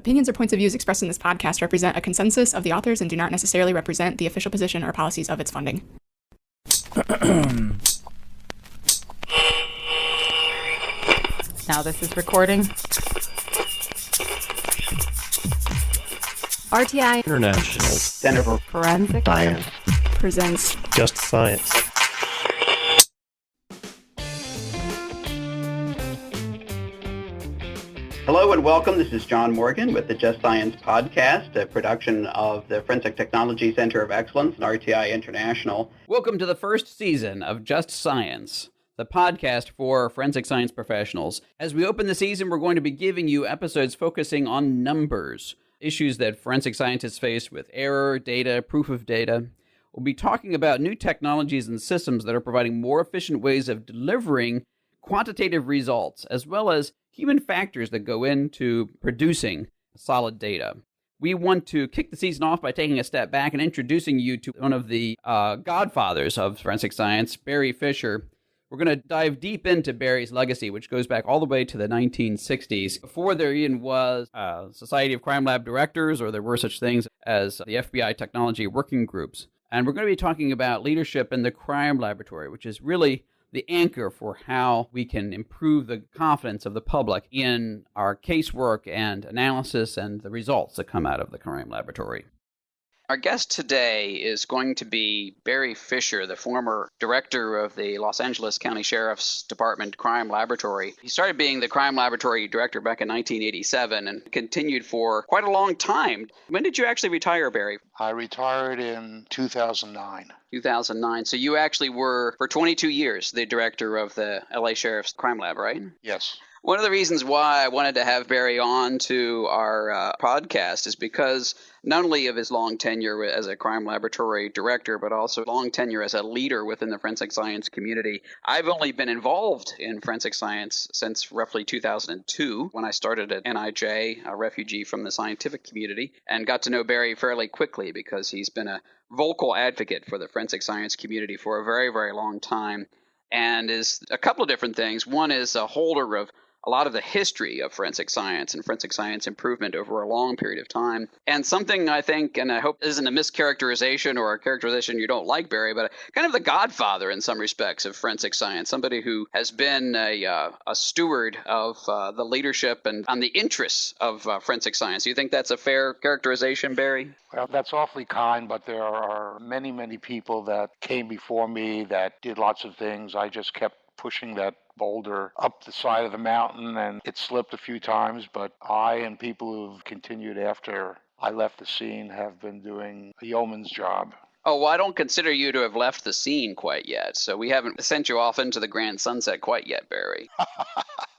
Opinions or points of views expressed in this podcast represent a consensus of the authors and do not necessarily represent the official position or policies of its funding. Now this is recording. RTI International Center for Forensic Science presents Just Science. Hello and welcome. This is John Morgan with the Just Science podcast, a production of the Forensic Technology Center of Excellence and RTI International. Welcome to the first season of Just Science, the podcast for forensic science professionals. As we open the season, we're going to be giving you episodes focusing on numbers, issues that forensic scientists face with error, data, proof of data. We'll be talking about new technologies and systems that are providing more efficient ways of delivering quantitative results, as well as human factors that go into producing solid data. We want to kick the season off by taking a step back and introducing you to one of the godfathers of forensic science, Barry Fisher. We're going to dive deep into Barry's legacy, which goes back all the way to the 1960s, before there even was a Society of Crime Lab Directors, or there were such things as the FBI Technology Working Groups. And we're going to be talking about leadership in the crime laboratory, which is really the anchor for how we can improve the confidence of the public in our casework and analysis and the results that come out of the crime laboratory. Our guest today is going to be Barry Fisher, the former director of the Los Angeles County Sheriff's Department Crime Laboratory. He started being the crime laboratory director back in 1987 and continued for quite a long time. When did you actually retire, Barry? I retired in 2009. 2009. So you actually were, for 22 years, the director of the LA Sheriff's Crime Lab, right? Yes. One of the reasons why I wanted to have Barry on to our podcast is because not only of his long tenure as a crime laboratory director, but also long tenure as a leader within the forensic science community. I've only been involved in forensic science since roughly 2002, when I started at NIJ, a refugee from the scientific community, and got to know Barry fairly quickly because he's been a vocal advocate for the forensic science community for a very, very long time, and is a couple of different things. One is a holder of a lot of the history of forensic science and forensic science improvement over a long period of time. And something I think, and I hope isn't a mischaracterization or a characterization you don't like, Barry, but kind of the godfather in some respects of forensic science, somebody who has been a steward of the leadership and on the interests of forensic science. Do you think that's a fair characterization, Barry? Well, that's awfully kind, but there are many, many people that came before me that did lots of things. I just kept pushing that boulder up the side of the mountain, and it slipped a few times, but I and people who've continued after I left the scene have been doing a yeoman's job. Oh, well, I don't consider you to have left the scene quite yet, so we haven't sent you off into the grand sunset quite yet, Barry.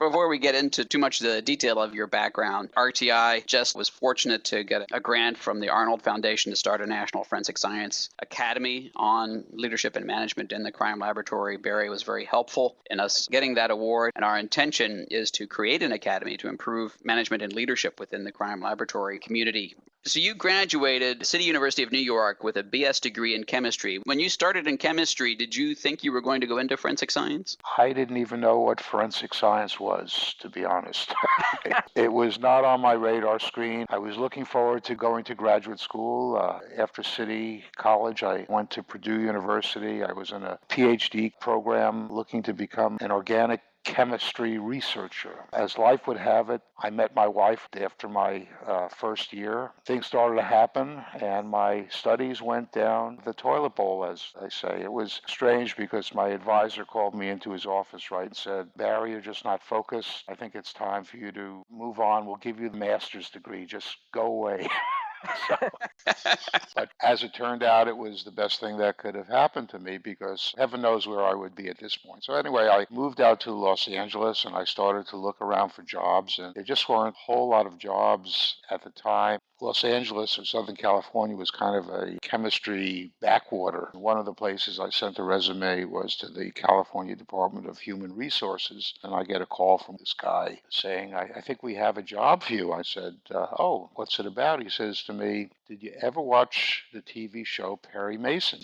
Before we get into too much of the detail of your background, RTI just was fortunate to get a grant from the Arnold Foundation to start a National Forensic Science Academy on leadership and management in the crime laboratory. Barry was very helpful in us getting that award, and our intention is to create an academy to improve management and leadership within the crime laboratory community. So you graduated City University of New York with a BS degree in chemistry. When you started in chemistry, did you think you were going to go into forensic science? I didn't even know what forensic science was, to be honest. It was not on my radar screen. I was looking forward to going to graduate school. After City College, I went to Purdue University. I was in a PhD program looking to become an organic chemistry researcher. As life would have it, I met my wife after my first year. Things started to happen, and my studies went down the toilet bowl, as they say. It was strange because my advisor called me into his office, right, and said, "Barry, you're just not focused. I think it's time for you to move on. We'll give you the master's degree. Just go away." But as it turned out, it was the best thing that could have happened to me, because heaven knows where I would be at this point. So anyway, I moved out to Los Angeles and I started to look around for jobs, and there just weren't a whole lot of jobs at the time. Los Angeles or Southern California was kind of a chemistry backwater. One of the places I sent a resume was to the California Department of Human Resources, and I get a call from this guy saying, I think we have a job for you. I said, oh, what's it about? He says to me, did you ever watch the TV show Perry Mason?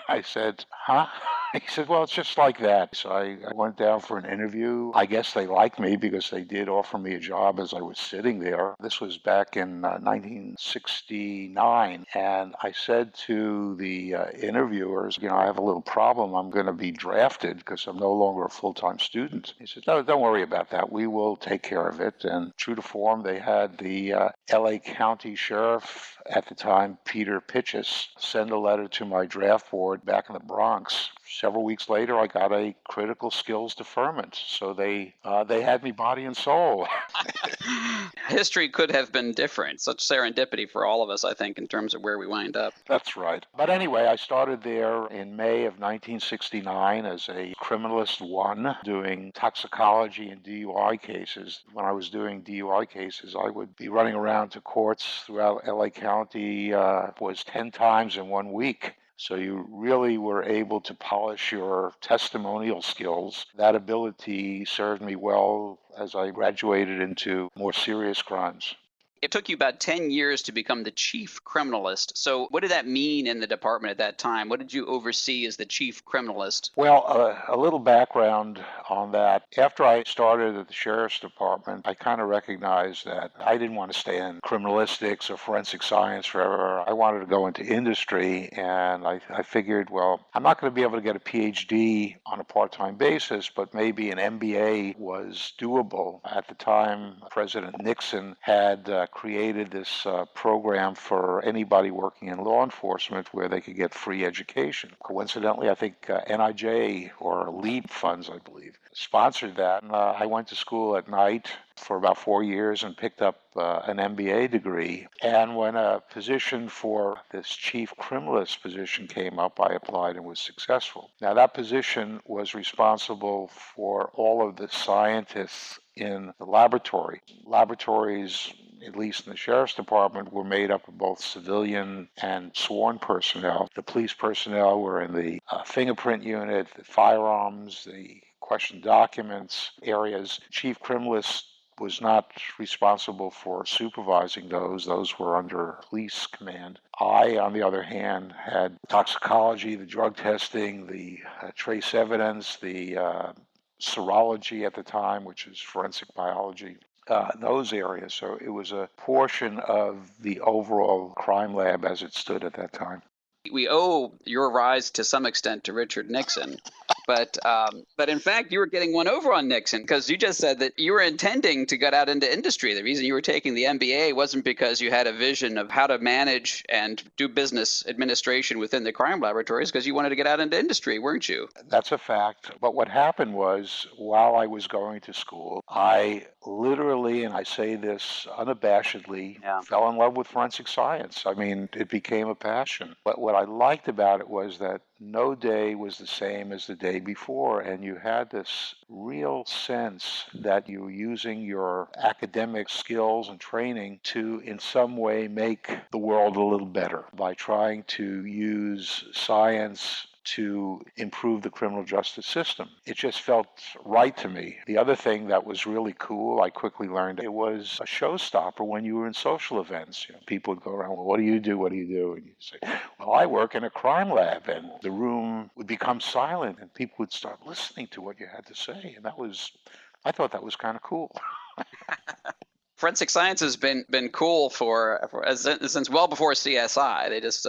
I said, huh? He said, well, it's just like that. So I went down for an interview. I guess they liked me because they did offer me a job as I was sitting there. This was back in 1969. And I said to the interviewers, I have a little problem. I'm going to be drafted because I'm no longer a full-time student. He said, no, don't worry about that. We will take care of it. And true to form, they had the LA County Sheriff at the time, Peter Pitchess, send a letter to my draft board back in the Bronx. Several weeks later, I got a critical skills deferment. So they had me body and soul. History could have been different. Such serendipity for all of us, I think, in terms of where we wind up. That's right. But anyway, I started there in May of 1969 as a criminalist 1, doing toxicology and DUI cases. When I was doing DUI cases, I would be running around to courts throughout LA County, was 10 times in 1 week. So you really were able to polish your testimonial skills. That ability served me well as I graduated into more serious crimes. It took you about 10 years to become the chief criminalist. So what did that mean in the department at that time? What did you oversee as the chief criminalist? Well, a little background on that. After I started at the Sheriff's Department, I kind of recognized that I didn't want to stay in criminalistics or forensic science forever. I wanted to go into industry, and I figured, well, I'm not going to be able to get a PhD on a part-time basis, but maybe an MBA was doable. At the time, President Nixon had created this program for anybody working in law enforcement where they could get free education. Coincidentally, I think NIJ or LEAP funds, I believe, sponsored that. And I went to school at night for about 4 years and picked up an MBA degree. And when a position for this chief criminalist position came up, I applied and was successful. Now, that position was responsible for all of the scientists in the laboratory. Laboratories, at least in the Sheriff's Department, were made up of both civilian and sworn personnel. The police personnel were in the fingerprint unit, the firearms, the question documents areas. Chief criminalist was not responsible for supervising those. Those were under police command. I, on the other hand, had toxicology, the drug testing, the trace evidence, the serology at the time, which is forensic biology. Those areas. So it was a portion of the overall crime lab as it stood at that time. We owe your rise to some extent to Richard Nixon, but in fact, you were getting one over on Nixon because you just said that you were intending to get out into industry. The reason you were taking the MBA wasn't because you had a vision of how to manage and do business administration within the crime laboratories, because you wanted to get out into industry, weren't you? That's a fact. But what happened was, while I was going to school, I literally, and I say this unabashedly, fell in love with forensic science. I mean, it became a passion. But what I liked about it was that no day was the same as the day before, and you had this real sense that you were using your academic skills and training to, in some way, make the world a little better by trying to use science to improve the criminal justice system. It just felt right to me. The other thing that was really cool, I quickly learned, it was a showstopper when you were in social events. People would go around, well, what do you do? What do you do? And you'd say, well, I work in a crime lab. And the room would become silent and people would start listening to what you had to say. And I thought that was kind of cool. Forensic science has been cool since well before CSI. They just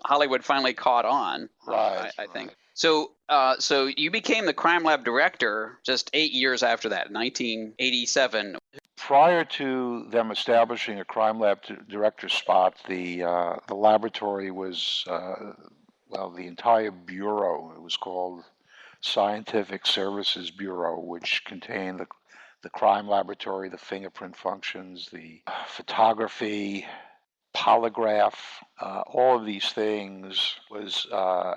Hollywood finally caught on, right, I think. So you became the crime lab director just 8 years after that, 1987. Prior to them establishing a crime lab director spot, the laboratory was the entire bureau. It was called Scientific Services Bureau, which contained the crime laboratory, the fingerprint functions, the photography, polygraph, all of these things was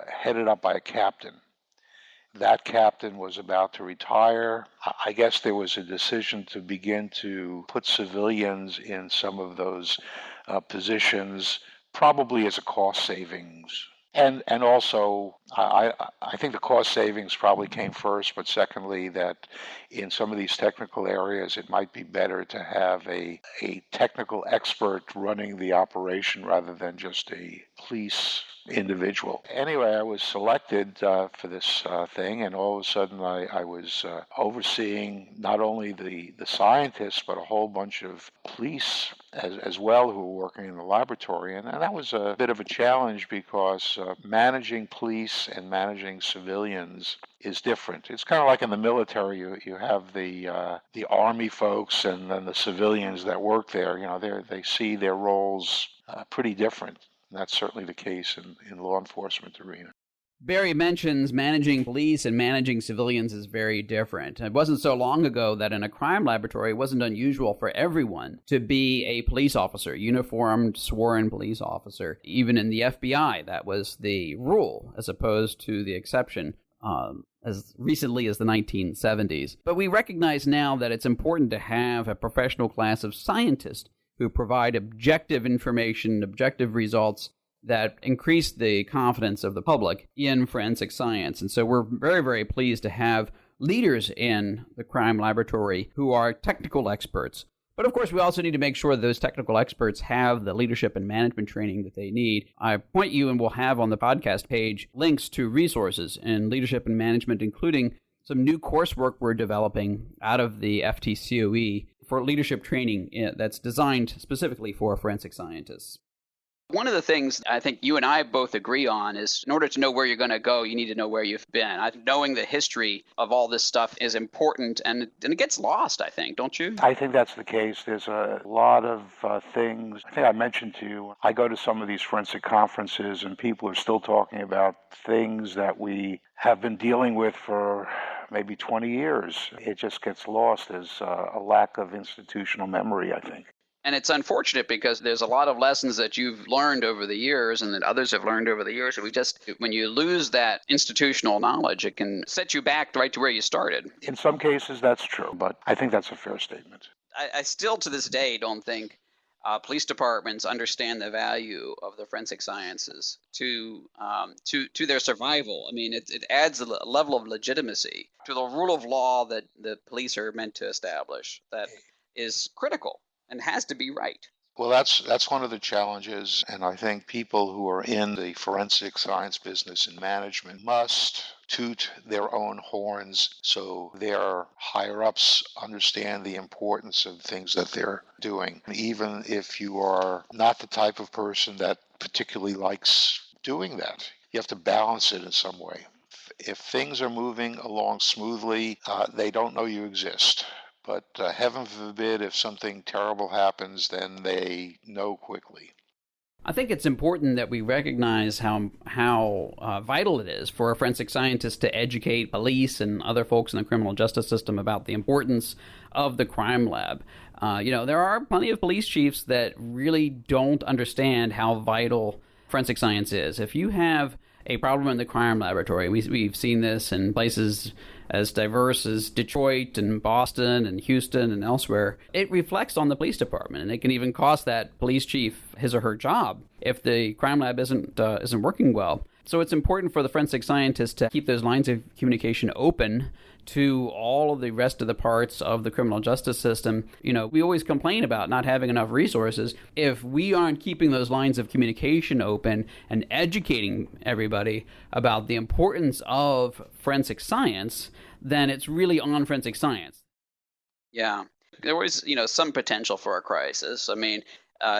headed up by a captain. That captain was about to retire. I guess there was a decision to begin to put civilians in some of those positions, probably as a cost savings And also, I think the cost savings probably came first, but secondly, that in some of these technical areas, it might be better to have a technical expert running the operation rather than just a police individual. Anyway, I was selected for this thing, and all of a sudden I was overseeing not only the scientists, but a whole bunch of police as well who were working in the laboratory. And that was a bit of a challenge because managing police and managing civilians is different. It's kind of like in the military, you have the army folks and then the civilians that work there. They see their roles pretty different. And that's certainly the case in law enforcement arena. Barry mentions managing police and managing civilians is very different. It wasn't so long ago that in a crime laboratory, it wasn't unusual for everyone to be a police officer, uniformed, sworn police officer. Even in the FBI, that was the rule as opposed to the exception as recently as the 1970s. But we recognize now that it's important to have a professional class of scientists who provide objective information, objective results that increase the confidence of the public in forensic science. And so we're very, very pleased to have leaders in the crime laboratory who are technical experts. But of course, we also need to make sure that those technical experts have the leadership and management training that they need. I point you, and we'll have on the podcast page, links to resources in leadership and management, including some new coursework we're developing out of the FTCOE for leadership training that's designed specifically for forensic scientists. One of the things I think you and I both agree on is in order to know where you're going to go, you need to know where you've been. Knowing the history of all this stuff is important, and it gets lost, I think, don't you? I think that's the case. There's a lot of things. I think I mentioned to you, I go to some of these forensic conferences, and people are still talking about things that we have been dealing with for maybe 20 years. It just gets lost as a lack of institutional memory, I think. And it's unfortunate because there's a lot of lessons that you've learned over the years and that others have learned over the years. When you lose that institutional knowledge, it can set you back right to where you started. In some cases, that's true, but I think that's a fair statement. I still, to this day, don't think police departments understand the value of the forensic sciences to their survival. I mean, it adds a level of legitimacy to the rule of law that the police are meant to establish that is critical and has to be right. Well, that's one of the challenges, and I think people who are in the forensic science business and management must toot their own horns so their higher-ups understand the importance of things that they're doing. Even if you are not the type of person that particularly likes doing that, you have to balance it in some way. If things are moving along smoothly, they don't know you exist. But heaven forbid if something terrible happens, then they know quickly. I think it's important that we recognize how vital it is for a forensic scientist to educate police and other folks in the criminal justice system about the importance of the crime lab. There are plenty of police chiefs that really don't understand how vital forensic science is. If you have a problem in the crime laboratory, we've seen this in places as diverse as Detroit and Boston and Houston and elsewhere, it reflects on the police department, and it can even cost that police chief his or her job if the crime lab isn't working well. So it's important for the forensic scientists to keep those lines of communication open to all of the rest of the parts of the criminal justice system. We always complain about not having enough resources. If we aren't keeping those lines of communication open and educating everybody about the importance of forensic science, then it's really on forensic science. Yeah. There was, some potential for a crisis. I mean,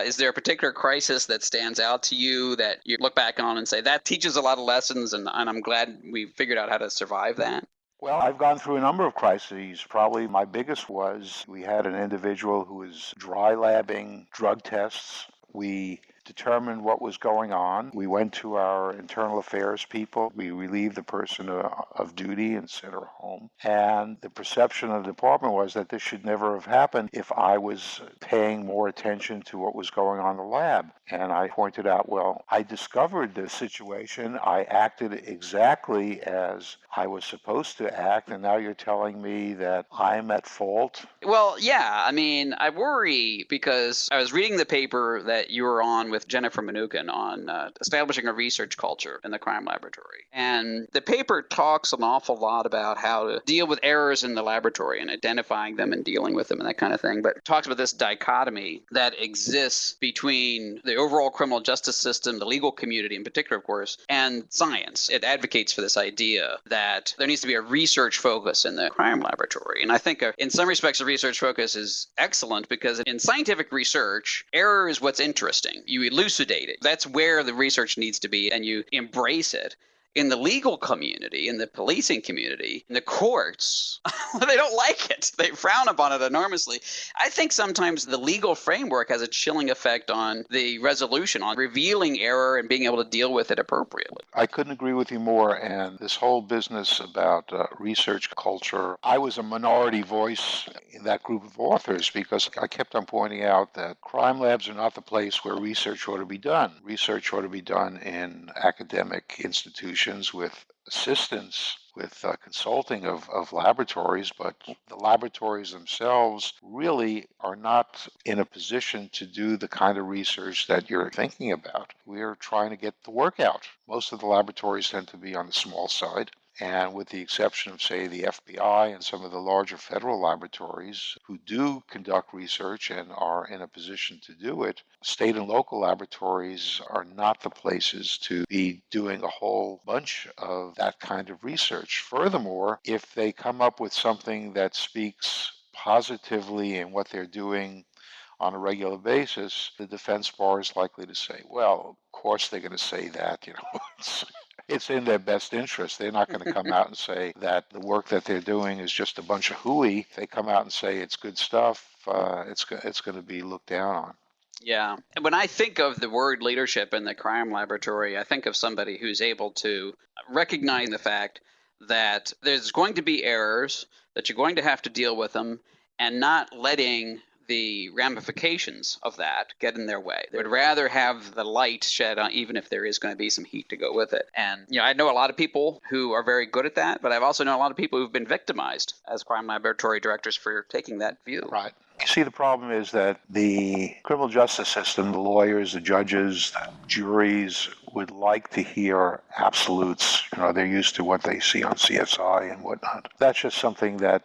is there a particular crisis that stands out to you that you look back on and say, that teaches a lot of lessons, and I'm glad we figured out how to survive that? Well, I've gone through a number of crises. Probably my biggest was we had an individual who was dry labbing drug tests. We determined what was going on. We went to our internal affairs people. We relieved the person of duty and sent her home. And the perception of the department was that this should never have happened if I was paying more attention to what was going on in the lab. And I pointed out, well, I discovered this situation. I acted exactly as I was supposed to act, and now you're telling me that I'm at fault? Well, yeah. I mean, I worry because I was reading the paper that you were on with Jennifer Mnuchin on establishing a research culture in the crime laboratory. And the paper talks an awful lot about how to deal with errors in the laboratory and identifying them and dealing with them and that kind of thing. But it talks about this dichotomy that exists between the overall criminal justice system, the legal community in particular, of course, and science. It advocates for this idea that there needs to be a research focus in the crime laboratory. And I think in some respects, the research focus is excellent because in scientific research, error is what's interesting. You elucidate it. That's where the research needs to be, and you embrace it. In the legal community, in the policing community, in the courts, they don't like it. They frown upon it enormously. I think sometimes the legal framework has a chilling effect on the resolution, on revealing error and being able to deal with it appropriately. I couldn't agree with you more. And this whole business about research culture, I was a minority voice in that group of authors because I kept on pointing out that crime labs are not the place where research ought to be done. Research ought to be done in academic institutions with assistance, with consulting of laboratories, but the laboratories themselves really are not in a position to do the kind of research that you're thinking about. We're trying to get the work out. Most of the laboratories tend to be on the small side. And with the exception of, say, the FBI and some of the larger federal laboratories who do conduct research and are in a position to do it, state and local laboratories are not the places to be doing a whole bunch of that kind of research. Furthermore, if they come up with something that speaks positively in what they're doing on a regular basis, the defense bar is likely to say, well, of course they're going to say that, It's in their best interest. They're not going to come out and say that the work that they're doing is just a bunch of hooey. If they come out and say it's good stuff, it's going to be looked down on. Yeah. And when I think of the word leadership in the crime laboratory, I think of somebody who's able to recognize the fact that there's going to be errors, that you're going to have to deal with them, and not letting the ramifications of that get in their way. They would rather have the light shed on, even if there is going to be some heat to go with it. And I know a lot of people who are very good at that, but I've also known a lot of people who've been victimized as crime laboratory directors for taking that view. Right. You see, the problem is that the criminal justice system, the lawyers, the judges, the juries would like to hear absolutes. They're used to what they see on CSI and whatnot. That's just something that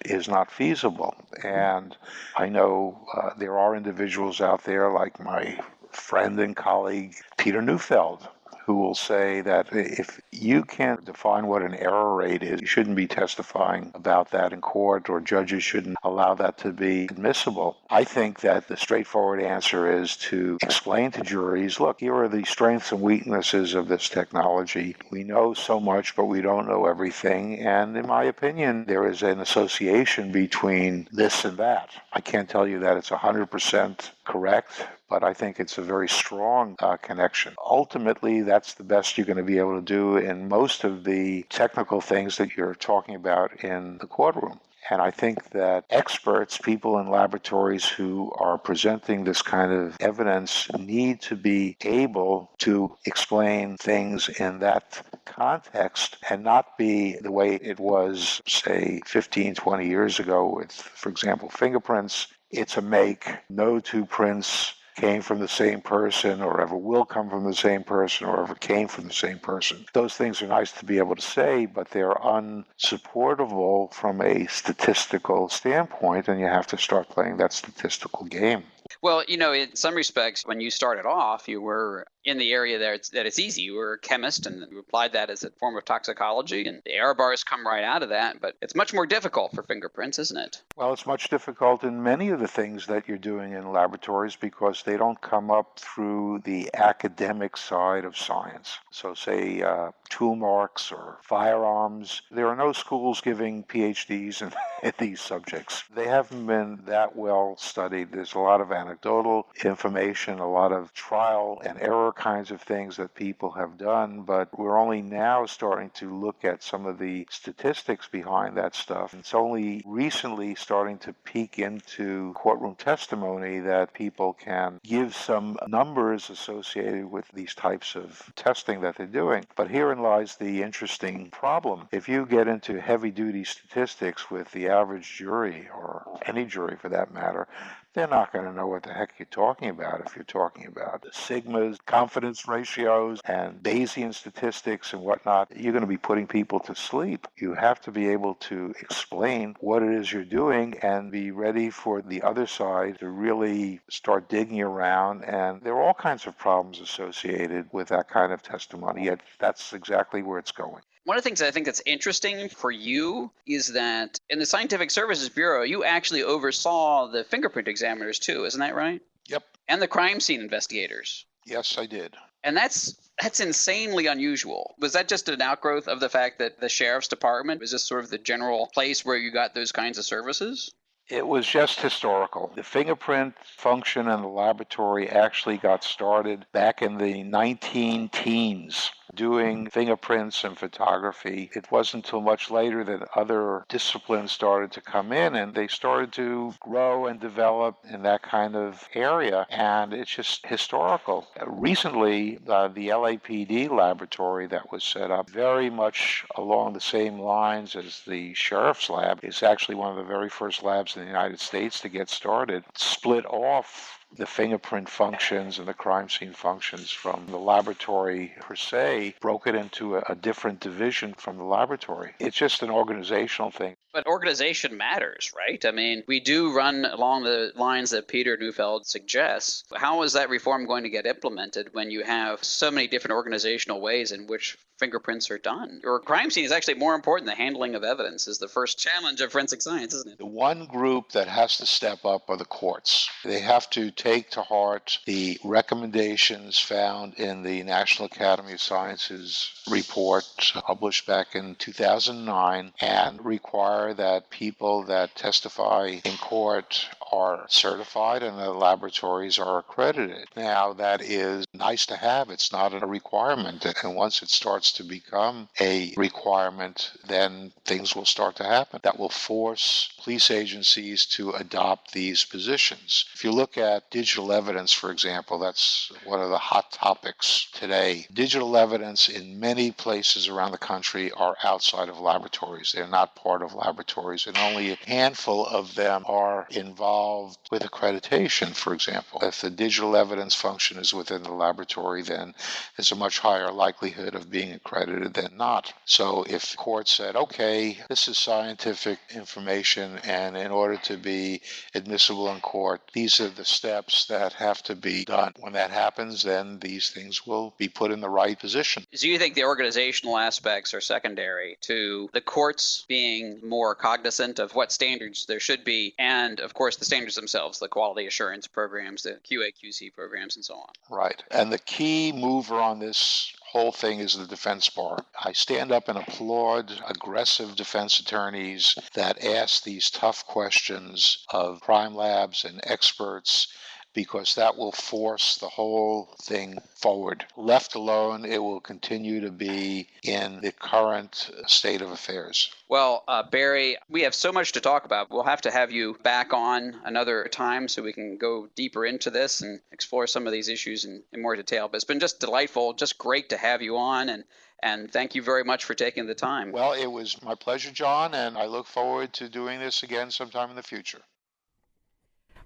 is not feasible. And I know there are individuals out there like my friend and colleague Peter Neufeld, who will say that if you can't define what an error rate is, you shouldn't be testifying about that in court, or judges shouldn't allow that to be admissible. I think that the straightforward answer is to explain to juries, look, here are the strengths and weaknesses of this technology. We know so much, but we don't know everything. And in my opinion, there is an association between this and that. I can't tell you that it's 100% correct, but I think it's a very strong connection. Ultimately, that's the best you're going to be able to do in most of the technical things that you're talking about in the courtroom. And I think that experts, people in laboratories who are presenting this kind of evidence, need to be able to explain things in that context and not be the way it was, say, 15, 20 years ago with, for example, fingerprints. It's a make. No two prints came from the same person or ever will come from the same person or ever came from the same person. Those things are nice to be able to say, but they're unsupportable from a statistical standpoint, and you have to start playing that statistical game. Well, in some respects, when you started off, you were in the area that it's easy. You were a chemist and you applied that as a form of toxicology, and the error bars come right out of that. But it's much more difficult for fingerprints, isn't it? Well, it's much difficult in many of the things that you're doing in laboratories because they don't come up through the academic side of science. So say tool marks or firearms, there are no schools giving PhDs in these subjects. They haven't been that well studied. There's a lot of anecdotal information, a lot of trial and error kinds of things that people have done, but we're only now starting to look at some of the statistics behind that stuff. It's only recently starting to peek into courtroom testimony that people can give some numbers associated with these types of testing that they're doing. But herein lies the interesting problem. If you get into heavy-duty statistics with the average jury, or any jury for that matter, they're not going to know what the heck you're talking about if you're talking about sigmas, confidence ratios, and Bayesian statistics and whatnot. You're going to be putting people to sleep. You have to be able to explain what it is you're doing and be ready for the other side to really start digging around. And there are all kinds of problems associated with that kind of testimony, yet that's exactly where it's going. One of the things I think that's interesting for you is that in the Scientific Services Bureau, you actually oversaw the fingerprint examiners too, isn't that right? Yep. And the crime scene investigators. Yes, I did. And that's insanely unusual. Was that just an outgrowth of the fact that the sheriff's department was just sort of the general place where you got those kinds of services? It was just historical. The fingerprint function in the laboratory actually got started back in the 19-teens. Doing fingerprints and photography. It wasn't until much later that other disciplines started to come in and they started to grow and develop in that kind of area. And it's just historical. Recently, the LAPD laboratory that was set up very much along the same lines as the sheriff's lab is actually one of the very first labs in the United States to get started. Split off the fingerprint functions and the crime scene functions from the laboratory per se, broke it into a different division from the laboratory. It's just an organizational thing. But organization matters, right? I mean, we do run along the lines that Peter Neufeld suggests. How is that reform going to get implemented when you have so many different organizational ways in which fingerprints are done? Your crime scene is actually more important. The handling of evidence is the first challenge of forensic science, isn't it? The one group that has to step up are the courts. They have to take to heart the recommendations found in the National Academy of Sciences report published back in 2009 and require that people that testify in court are certified and the laboratories are accredited. Now, that is nice to have. It's not a requirement. And once it starts to become a requirement, then things will start to happen. That will force police agencies to adopt these positions. If you look at digital evidence, for example, that's one of the hot topics today. Digital evidence in many places around the country are outside of laboratories. They're not part of laboratories, and only a handful of them are involved with accreditation, for example. If the digital evidence function is within the laboratory, then there's a much higher likelihood of being accredited than not. So if the court said, okay, this is scientific information, and in order to be admissible in court, these are the steps that have to be done. When that happens, then these things will be put in the right position. So you think the organizational aspects are secondary to the courts being more cognizant of what standards there should be, and of course the standards themselves, the quality assurance programs, the QA/QC programs, and so on? Right. And the key mover on this whole thing is the defense bar. I stand up and applaud aggressive defense attorneys that ask these tough questions of crime labs and experts, because that will force the whole thing forward. Left alone, it will continue to be in the current state of affairs. Well, Barry, we have so much to talk about. We'll have to have you back on another time so we can go deeper into this and explore some of these issues in more detail. But it's been just delightful, just great to have you on, and thank you very much for taking the time. Well, it was my pleasure, John, and I look forward to doing this again sometime in the future.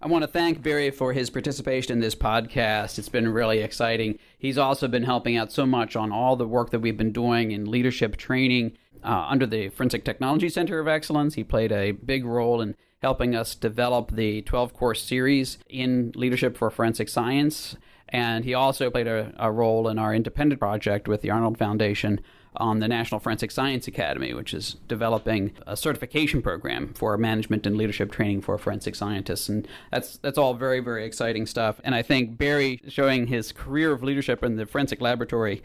I want to thank Barry for his participation in this podcast. It's been really exciting. He's also been helping out so much on all the work that we've been doing in leadership training under the Forensic Technology Center of Excellence. He played a big role in helping us develop the 12-course series in leadership for forensic science. And he also played a role in our independent project with the Arnold Foundation on the National Forensic Science Academy, which is developing a certification program for management and leadership training for forensic scientists. And that's all very, very exciting stuff. And I think Barry, showing his career of leadership in the forensic laboratory,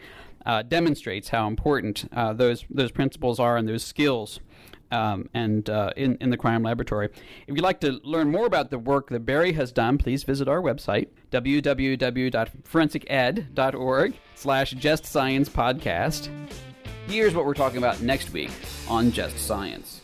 demonstrates how important those principles are and those skills in the crime laboratory. If you'd like to learn more about the work that Barry has done, please visit our website, www.forensiced.org/justsciencepodcast. Here's what we're talking about next week on Just Science.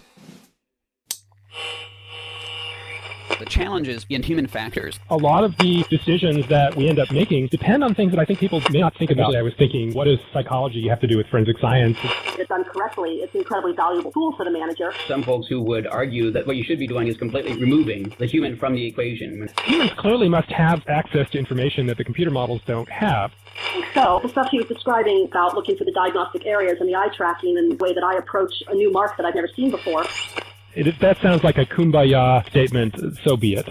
The challenges in human factors. A lot of the decisions that we end up making depend on things that I think people may not think about. I was thinking, what does psychology have to do with forensic science? If done correctly, it's an incredibly valuable tool for the manager. Some folks who would argue that what you should be doing is completely removing the human from the equation. Humans clearly must have access to information that the computer models don't have. So the stuff he was describing about looking for the diagnostic areas and the eye tracking and the way that I approach a new mark that I've never seen before. That sounds like a kumbaya statement, so be it.